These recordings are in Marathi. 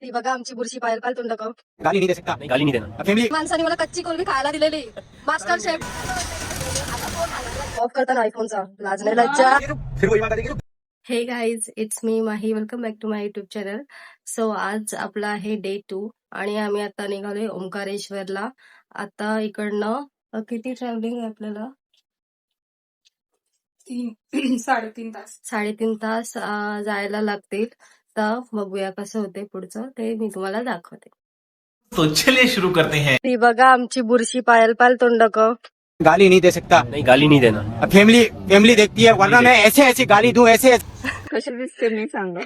ती बघा आमची बुरशी पायल पाल तोंड का गाली नहीं दे सकता। नहीं, गाली नहीं देना फैमिली। माणसाने मला कच्ची कोलबी खायला दिलेली मास्टर शेफ ऑफ करताना आयफोनचा लाज नाही लज्जा. फिर वही बात आती है कि hey guys it's me Mahi welcome back to my YouTube channel. So आज आपला आहे डे 2 आणि आम्ही आता निघालोय ओंकारेश्वरला. आता इकडनं किती ट्रॅव्हलिंग आहे आपल्याला 3-3.5 तास जायला लागतील. तर बघूया कसं होते पुढचं ते मी तुम्हाला दाखवते. तो चलिए शुरू करते हैं. ती बघा आमची बुरशी पायल पाल तोंडक. गाली नहीं दे सकता. नहीं, गाली नहीं देना फैमिली। फैमिली देखती है वरना मैं ऐसे ऐसे गाली दूं ऐसे कशी दिसते मी सांगा.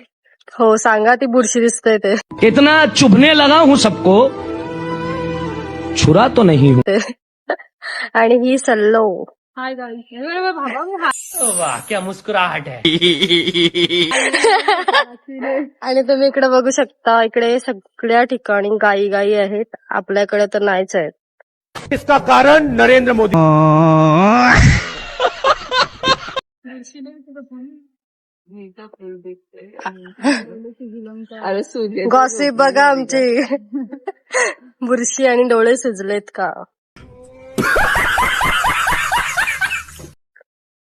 हो सांगा ती बुरशी दिसते ते. इतना चुभने लगा हूँ सबको, छुरा तो नहीं हूँ. आणि ही सल्लो. Hi guys. वाह क्या मुस्कुराहट है. आणि तुम्ही इकडे बघू शकता इकडे सगळ्या ठिकाणी गायी गायी आहेत. आपल्याकडे तर नाहीच आहेत. इसका कारण नरेंद्र मोदी. अरे सूर्य गॉसिप बघा आमची बुरशी आणि डोळे सुजलेत का.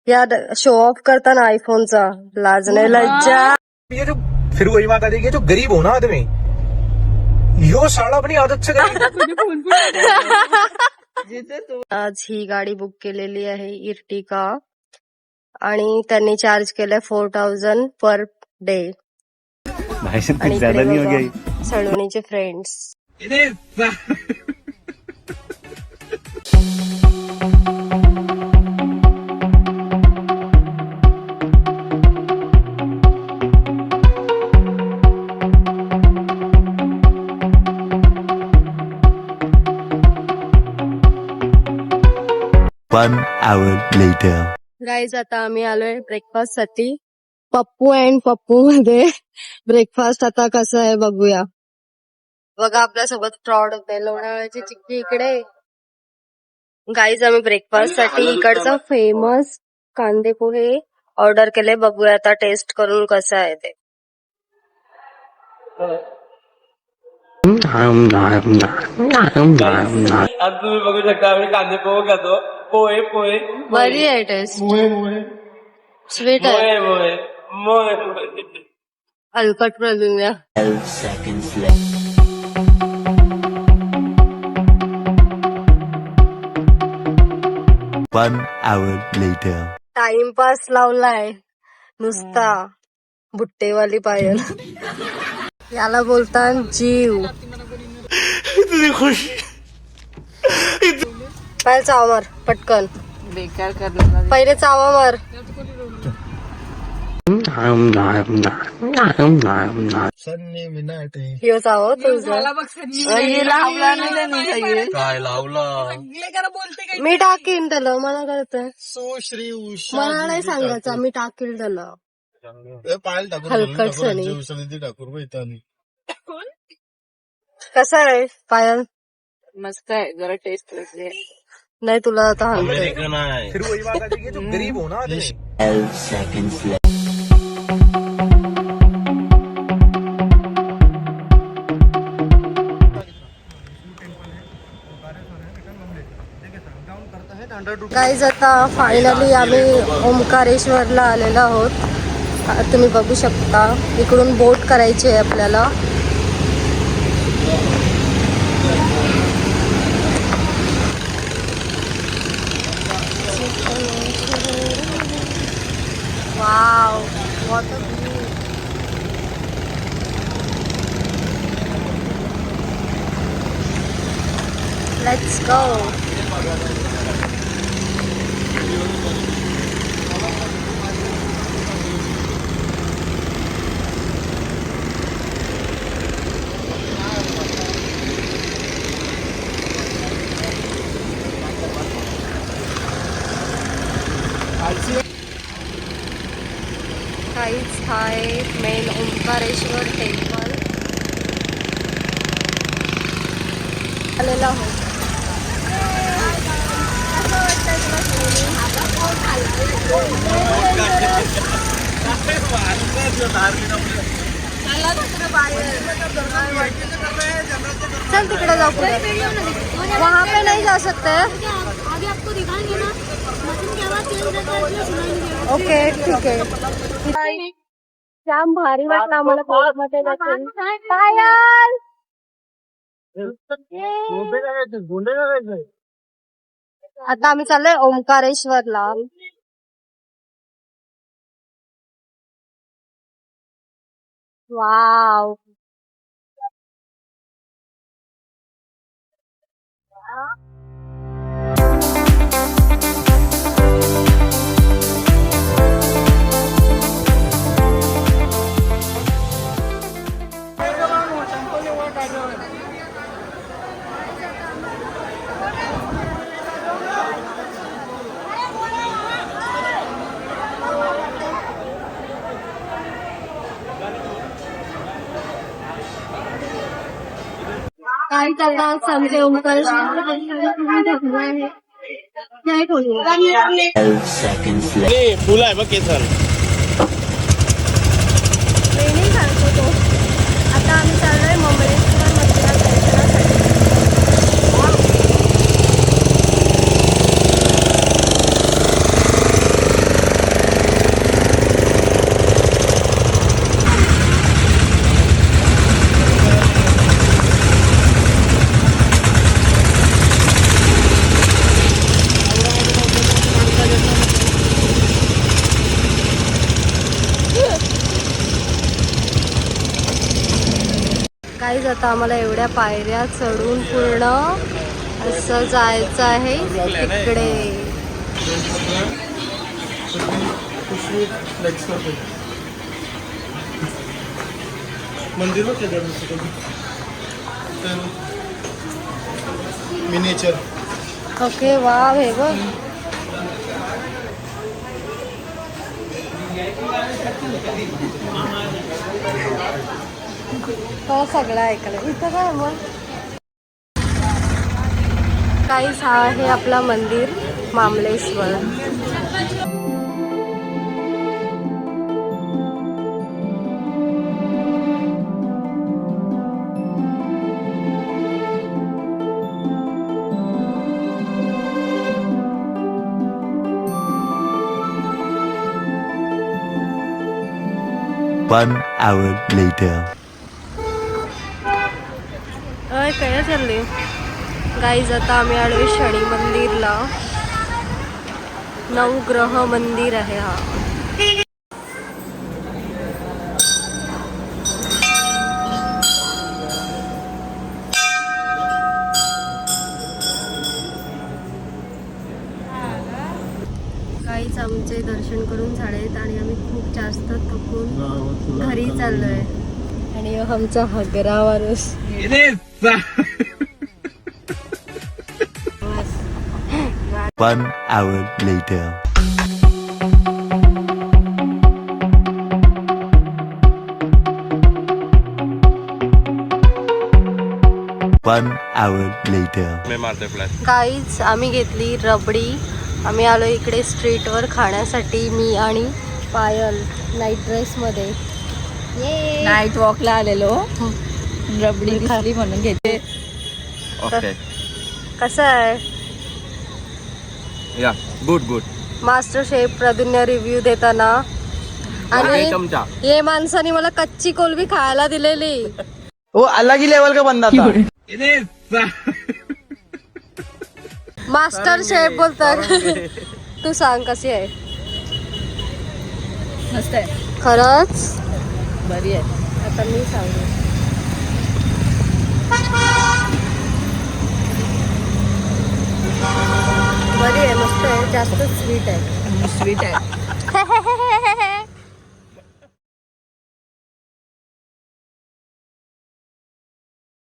या शो ऑफ करताना आयफोनचा लाज नाही लज्जा. ये जो फिर वही बात आती है कि जो गरीब हो ना आदमी यो साला अपनी आदत से जिथे तू आज ही गाडी बुक केलेली आहे इर्टिका आणि त्यांनी चार्ज केलंय 4000 पर डे. आणि इकडे बघा, सलोनीचे friends. One hour later. Guys आता आम्ही आलोय ब्रेकफास्ट साठी. पप्पू अँड पप्पू मध्ये ब्रेकफास्ट आता कसं आहे बघूया. बघा आपल्यासोबत फ्रॉड होते. लोणावळ्याची चिक्की इकडे. गाईज आम्ही ब्रेकफास्ट साठी इकडचं फेमस कांदे पोहे ऑर्डर केले. बघूया आता टेस्ट करून कसं आहे ते. आज तुम्ही बघू शकता आम्ही कांदे पोहे खातो. पोहे पोहे बरी आहे टेस्ट. स्वीट आहे. मोहे मोहे मोहे हलकट प्रजूया. 12 seconds left. One hour later. Timepass लावलाय नुसता बुट्टेवाली पायल. याला बोलतात जीव. पहिले चावा मार पटकन. बेकार करणार. पहिले चावा मार. ह्यो चावा तुझा. काय लावला मी टाकीन त्याला. मला कळतंय. मला नाही सांगायचं. मी टाकील त्याला. हलकट सनी. कसं आहे पायल. मस्त आहे. जरा टेस्ट वेगळी आहे. नाही तुला आता हलकं. फिर वही बात आती है कि जो गरीब हो ना आदमी 12 seconds left. गाईज आता फायनली आम्ही ओंकारेश्वरला आलेलो आहोत. तुम्ही बघू शकता इकडून बोट करायची आहे आपल्याला. Wow what a view. Let's go. काहीच आहे मेन ओंकारेश्वर टेम्पल आलेला आहोत. चल तिकडे जाऊ पुढे. वहाँ पे नहीं जा सकते. आगे आपको दिखाएंगे ना, मशीन के आवाज चेंज रहता है इसलिए सुनाई नहीं देगा. ओके ठीक आहे. जाम भारी वाटलं आम्हाला कोर्टमध्ये जायचं. पायल आता आम्ही चाललोय ओंकारेश्वरला. वाव. काय चाललं समजे ओंकारेश्वर नाही बोलू. 12 seconds left. ट्रेनिंग सांगतो तो. आता आम्ही चाललोय मुंबईश्वर मंदिरात दर्शनासाठी. काहीच आता आम्हाला एवढ्या पायऱ्या चढून पूर्ण असं जायचं आहे तिकडे. मिनिएचर. ओके वाव हे बघ. तो सगळं ऐकलं इथं काय मग. काहीच हा आहे आपला मंदिर मामलेश्वर. One hour later. अय काय चालले गाईज. आता आम्ही आलोय शनी मंदिरला. नवग्रह मंदिर आहे हा. काहीच आमचे दर्शन करून झालेत आणि आम्ही खूप जास्त थकून घरी चाललोय. आणि आमचा हगरा माणूस. One hour later. One hour later. काहीच आम्ही घेतली रबडी. आम्ही आलो इकडे स्ट्रीटवर खाण्यासाठी. मी आणि पायल नाईट ड्रेसमध्ये. नाईट वॉकला आलेलो, रबडी दिसली म्हणून घेते. कसं आहे या गुड गुड. मास्टर शेफ प्रदुन्य रिव्ह्यू देताना. आणि हे माणसाने मला कच्ची कोलबी खायला दिलेली. वो अलग ही लेवल का बंदा था. मास्टर शेफ बोलतात. तू सांग कशी आहे. मस्त आहे, खरंच बरी आहे. आता मी सांगू. बरी आहे, मस्त आहे, जास्त स्वीट आहे. स्वीट आहे.